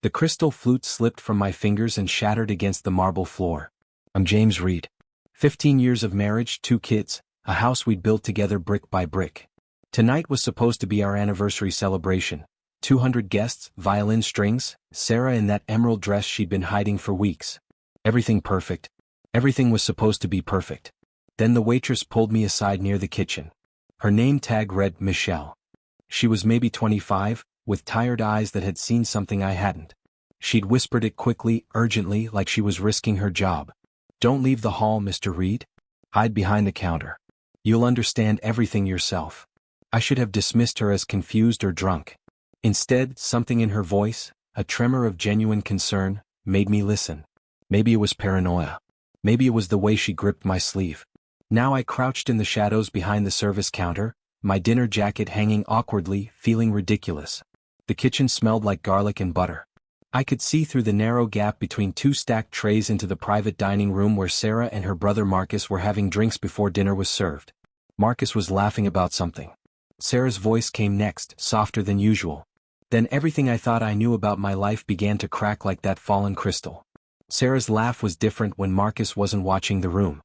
The crystal flute slipped from my fingers and shattered against the marble floor. I'm James Reed. 15 years of marriage, 2 kids, a house we'd built together brick by brick. Tonight was supposed to be our anniversary celebration. 200 guests, violin strings, Sarah in that emerald dress she'd been hiding for weeks. Everything perfect. Everything was supposed to be perfect. Then the waitress pulled me aside near the kitchen. Her name tag read Michelle. She was maybe 25, with tired eyes that had seen something I hadn't. She'd whispered it quickly, urgently, like she was risking her job. Don't leave the hall, Mr. Reed. Hide behind the counter. You'll understand everything yourself. I should have dismissed her as confused or drunk. Instead, something in her voice, a tremor of genuine concern, made me listen. Maybe it was paranoia. Maybe it was the way she gripped my sleeve. Now I crouched in the shadows behind the service counter, my dinner jacket hanging awkwardly, feeling ridiculous. The kitchen smelled like garlic and butter. I could see through the narrow gap between 2 stacked trays into the private dining room where Sarah and her brother Marcus were having drinks before dinner was served. Marcus was laughing about something. Sarah's voice came next, softer than usual. Then everything I thought I knew about my life began to crack like that fallen crystal. Sarah's laugh was different when Marcus wasn't watching the room.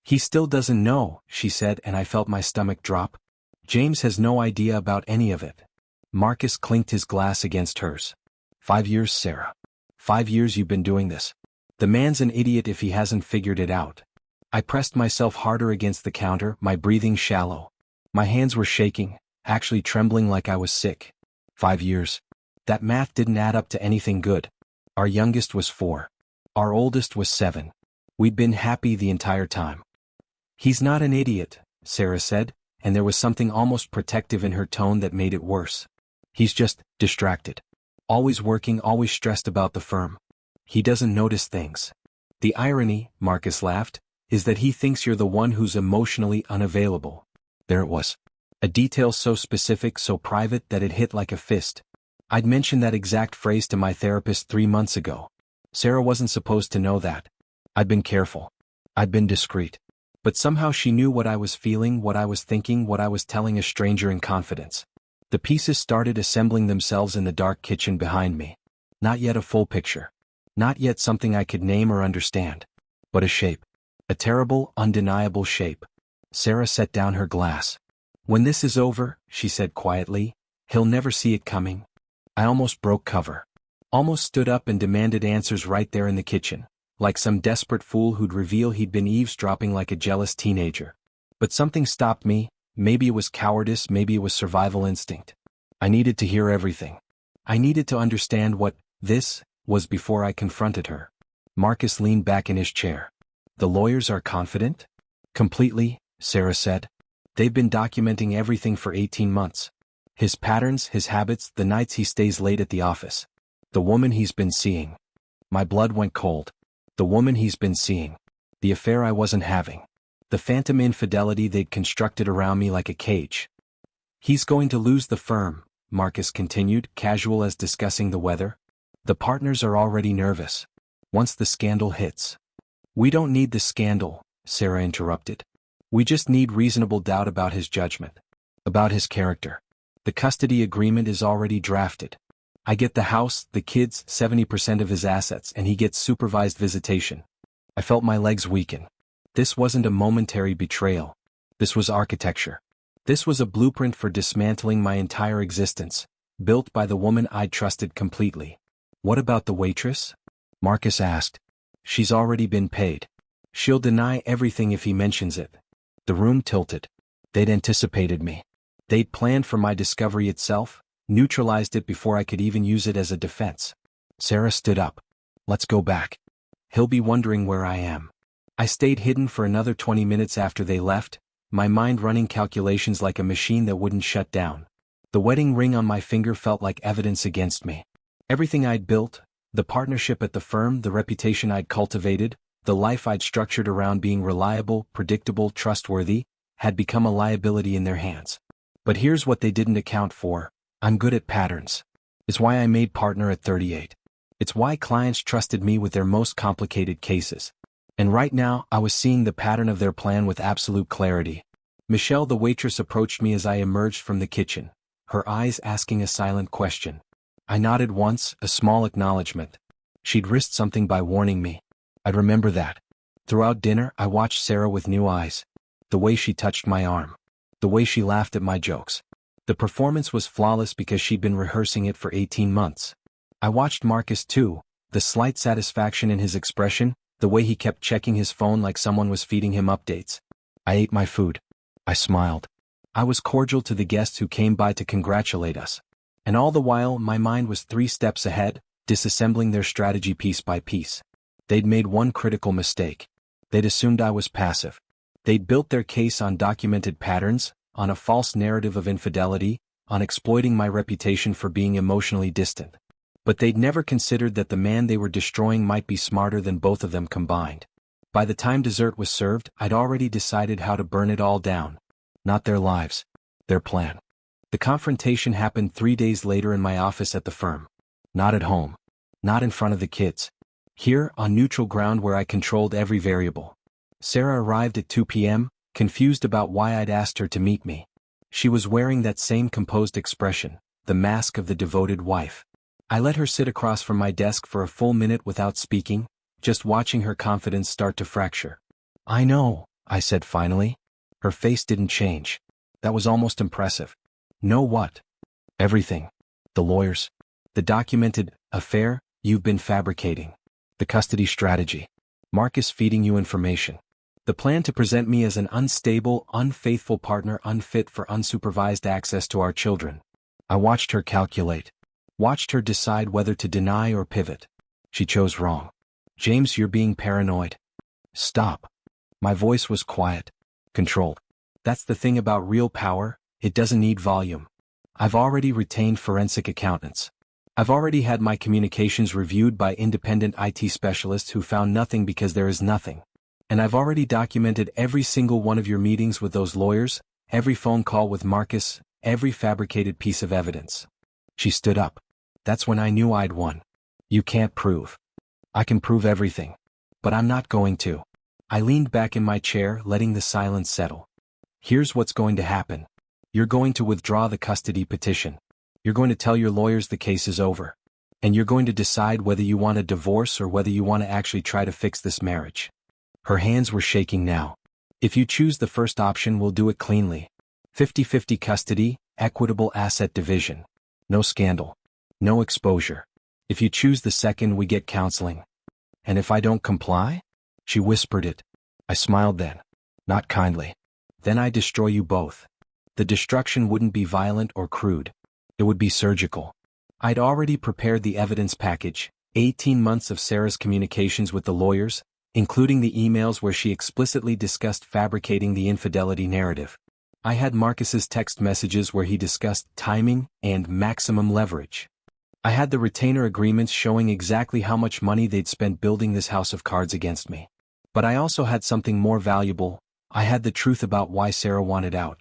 He still doesn't know, she said, and I felt my stomach drop. James has no idea about any of it. Marcus clinked his glass against hers. 5 years, Sarah. 5 years you've been doing this. The man's an idiot if he hasn't figured it out. I pressed myself harder against the counter, my breathing shallow. My hands were shaking, actually trembling like I was sick. 5 years. That math didn't add up to anything good. Our youngest was 4. Our oldest was 7. We'd been happy the entire time. He's not an idiot, Sarah said, and there was something almost protective in her tone that made it worse. He's just distracted. Always working, always stressed about the firm. He doesn't notice things. The irony, Marcus laughed, is that he thinks you're the one who's emotionally unavailable. There it was. A detail so specific, so private that it hit like a fist. I'd mentioned that exact phrase to my therapist 3 months ago. Sarah wasn't supposed to know that. I'd been careful. I'd been discreet. But somehow she knew what I was feeling, what I was thinking, what I was telling a stranger in confidence. The pieces started assembling themselves in the dark kitchen behind me. Not yet a full picture. Not yet something I could name or understand. But a shape. A terrible, undeniable shape. Sarah set down her glass. When this is over, she said quietly, he'll never see it coming. I almost broke cover. Almost stood up and demanded answers right there in the kitchen, like some desperate fool who'd reveal he'd been eavesdropping like a jealous teenager. But something stopped me. Maybe it was cowardice, maybe it was survival instinct. I needed to hear everything. I needed to understand what this was before I confronted her. Marcus leaned back in his chair. The lawyers are confident? Completely, Sarah said. They've been documenting everything for 18 months. His patterns, his habits, the nights he stays late at the office. The woman he's been seeing. My blood went cold. The woman he's been seeing. The affair I wasn't having. The phantom infidelity they'd constructed around me like a cage. He's going to lose the firm, Marcus continued, casual as discussing the weather. The partners are already nervous. Once the scandal hits. We don't need the scandal, Sarah interrupted. We just need reasonable doubt about his judgment. About his character. The custody agreement is already drafted. I get the house, the kids, 70% of his assets, and he gets supervised visitation. I felt my legs weaken. This wasn't a momentary betrayal. This was architecture. This was a blueprint for dismantling my entire existence, built by the woman I'd trusted completely. What about the waitress? Marcus asked. She's already been paid. She'll deny everything if he mentions it. The room tilted. They'd anticipated me. They'd planned for my discovery itself, neutralized it before I could even use it as a defense. Sarah stood up. Let's go back. He'll be wondering where I am. I stayed hidden for another 20 minutes after they left, my mind running calculations like a machine that wouldn't shut down. The wedding ring on my finger felt like evidence against me. Everything I'd built, the partnership at the firm, the reputation I'd cultivated, the life I'd structured around being reliable, predictable, trustworthy, had become a liability in their hands. But here's what they didn't account for. I'm good at patterns. It's why I made partner at 38. It's why clients trusted me with their most complicated cases. And right now, I was seeing the pattern of their plan with absolute clarity. Michelle, the waitress, approached me as I emerged from the kitchen, her eyes asking a silent question. I nodded once, a small acknowledgement. She'd risked something by warning me. I'd remember that. Throughout dinner, I watched Sarah with new eyes. The way she touched my arm. The way she laughed at my jokes. The performance was flawless because she'd been rehearsing it for 18 months. I watched Marcus too, the slight satisfaction in his expression, the way he kept checking his phone like someone was feeding him updates. I ate my food. I smiled. I was cordial to the guests who came by to congratulate us. And all the while, my mind was 3 steps ahead, disassembling their strategy piece by piece. They'd made one critical mistake. They'd assumed I was passive. They'd built their case on documented patterns, on a false narrative of infidelity, on exploiting my reputation for being emotionally distant. But they'd never considered that the man they were destroying might be smarter than both of them combined. By the time dessert was served, I'd already decided how to burn it all down. Not their lives. Their plan. The confrontation happened 3 days later in my office at the firm. Not at home. Not in front of the kids. Here, on neutral ground where I controlled every variable. Sarah arrived at 2 p.m., confused about why I'd asked her to meet me. She was wearing that same composed expression, the mask of the devoted wife. I let her sit across from my desk for a full minute without speaking, just watching her confidence start to fracture. I know, I said finally. Her face didn't change. That was almost impressive. Know what? Everything. The lawyers. The documented affair you've been fabricating. The custody strategy. Marcus feeding you information. The plan to present me as an unstable, unfaithful partner unfit for unsupervised access to our children. I watched her calculate. Watched her decide whether to deny or pivot. She chose wrong. James, you're being paranoid. Stop. My voice was quiet. Controlled. That's the thing about real power, it doesn't need volume. I've already retained forensic accountants. I've already had my communications reviewed by independent IT specialists who found nothing because there is nothing. And I've already documented every single one of your meetings with those lawyers, every phone call with Marcus, every fabricated piece of evidence. She stood up. That's when I knew I'd won. You can't prove. I can prove everything. But I'm not going to. I leaned back in my chair, letting the silence settle. Here's what's going to happen. You're going to withdraw the custody petition. You're going to tell your lawyers the case is over. And you're going to decide whether you want a divorce or whether you want to actually try to fix this marriage. Her hands were shaking now. If you choose the first option, we'll do it cleanly. 50-50 custody, equitable asset division. No scandal. No exposure. If you choose the second, we get counseling. And if I don't comply? She whispered it. I smiled then. Not kindly. Then I destroy you both. The destruction wouldn't be violent or crude. It would be surgical. I'd already prepared the evidence package, 18 months of Sarah's communications with the lawyers, including the emails where she explicitly discussed fabricating the infidelity narrative. I had Marcus's text messages where he discussed timing and maximum leverage. I had the retainer agreements showing exactly how much money they'd spent building this house of cards against me. But I also had something more valuable. I had the truth about why Sarah wanted out.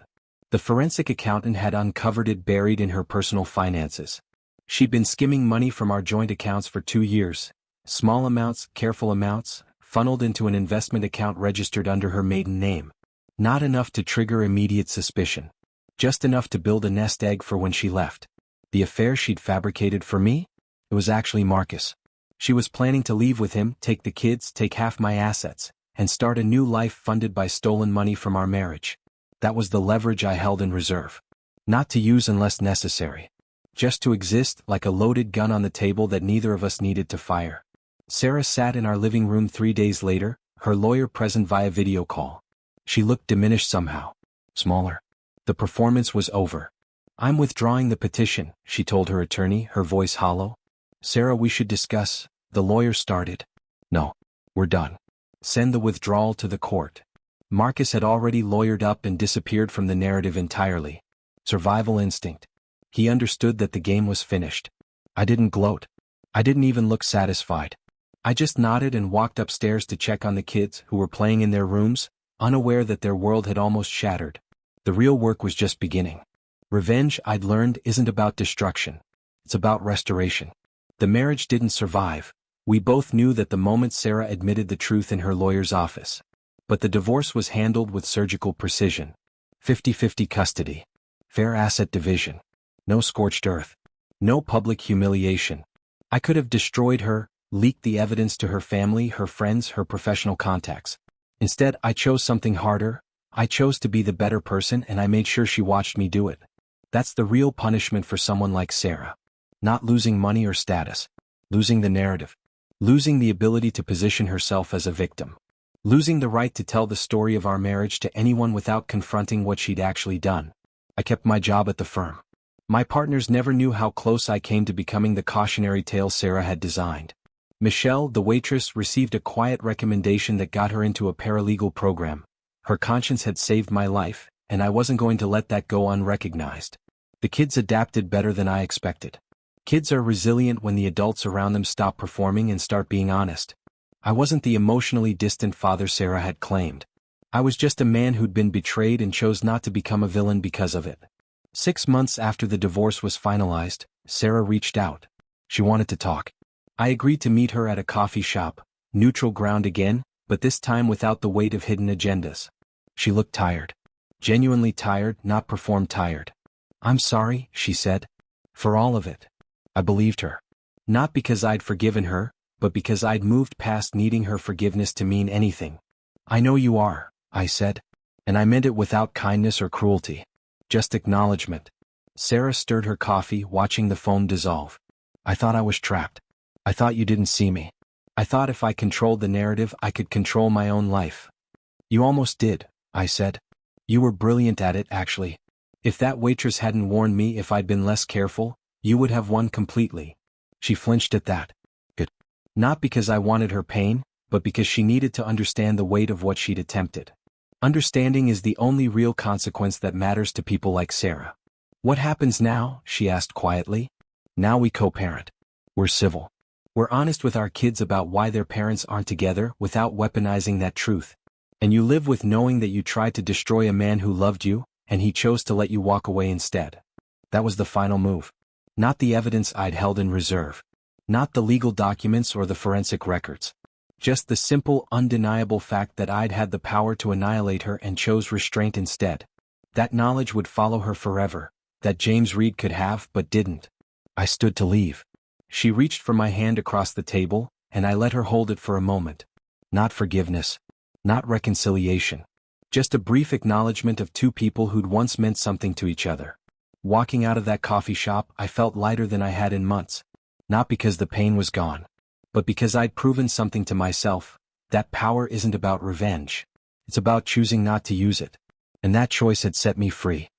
The forensic accountant had uncovered it buried in her personal finances. She'd been skimming money from our joint accounts for 2 years. Small amounts, careful amounts, funneled into an investment account registered under her maiden name. Not enough to trigger immediate suspicion. Just enough to build a nest egg for when she left. The affair she'd fabricated for me? It was actually Marcus. She was planning to leave with him, take the kids, take half my assets, and start a new life funded by stolen money from our marriage. That was the leverage I held in reserve. Not to use unless necessary. Just to exist like a loaded gun on the table that neither of us needed to fire. Sarah sat in our living room 3 days later, her lawyer present via video call. She looked diminished somehow. Smaller. The performance was over. I'm withdrawing the petition, she told her attorney, her voice hollow. Sarah, we should discuss. The lawyer started. No. We're done. Send the withdrawal to the court. Marcus had already lawyered up and disappeared from the narrative entirely. Survival instinct. He understood that the game was finished. I didn't gloat. I didn't even look satisfied. I just nodded and walked upstairs to check on the kids who were playing in their rooms, unaware that their world had almost shattered. The real work was just beginning. Revenge, I'd learned, isn't about destruction. It's about restoration. The marriage didn't survive. We both knew that the moment Sarah admitted the truth in her lawyer's office. But the divorce was handled with surgical precision. 50-50 custody. Fair asset division. No scorched earth. No public humiliation. I could have destroyed her, leaked the evidence to her family, her friends, her professional contacts. Instead, I chose something harder. I chose to be the better person, and I made sure she watched me do it. That's the real punishment for someone like Sarah. Not losing money or status. Losing the narrative. Losing the ability to position herself as a victim. Losing the right to tell the story of our marriage to anyone without confronting what she'd actually done. I kept my job at the firm. My partners never knew how close I came to becoming the cautionary tale Sarah had designed. Michelle, the waitress, received a quiet recommendation that got her into a paralegal program. Her conscience had saved my life, and I wasn't going to let that go unrecognized. The kids adapted better than I expected. Kids are resilient when the adults around them stop performing and start being honest. I wasn't the emotionally distant father Sarah had claimed. I was just a man who'd been betrayed and chose not to become a villain because of it. 6 months after the divorce was finalized, Sarah reached out. She wanted to talk. I agreed to meet her at a coffee shop, neutral ground again, but this time without the weight of hidden agendas. She looked tired. Genuinely tired, not performed tired. "I'm sorry," she said. "For all of it." I believed her. Not because I'd forgiven her, but because I'd moved past needing her forgiveness to mean anything. "I know you are," I said. And I meant it without kindness or cruelty. Just acknowledgement. Sarah stirred her coffee, watching the foam dissolve. "I thought I was trapped. I thought you didn't see me. I thought if I controlled the narrative I could control my own life." "You almost did," I said. "You were brilliant at it, actually. If that waitress hadn't warned me, if I'd been less careful, you would have won completely." She flinched at that. Good. Not because I wanted her pain, but because she needed to understand the weight of what she'd attempted. Understanding is the only real consequence that matters to people like Sarah. "What happens now?" she asked quietly. "Now we co-parent. We're civil. We're honest with our kids about why their parents aren't together without weaponizing that truth. And you live with knowing that you tried to destroy a man who loved you, and he chose to let you walk away instead." That was the final move. Not the evidence I'd held in reserve. Not the legal documents or the forensic records. Just the simple, undeniable fact that I'd had the power to annihilate her and chose restraint instead. That knowledge would follow her forever, that James Reed could have but didn't. I stood to leave. She reached for my hand across the table, and I let her hold it for a moment. Not forgiveness. Not reconciliation. Just a brief acknowledgement of two people who'd once meant something to each other. Walking out of that coffee shop, I felt lighter than I had in months. Not because the pain was gone, but because I'd proven something to myself. That power isn't about revenge. It's about choosing not to use it. And that choice had set me free.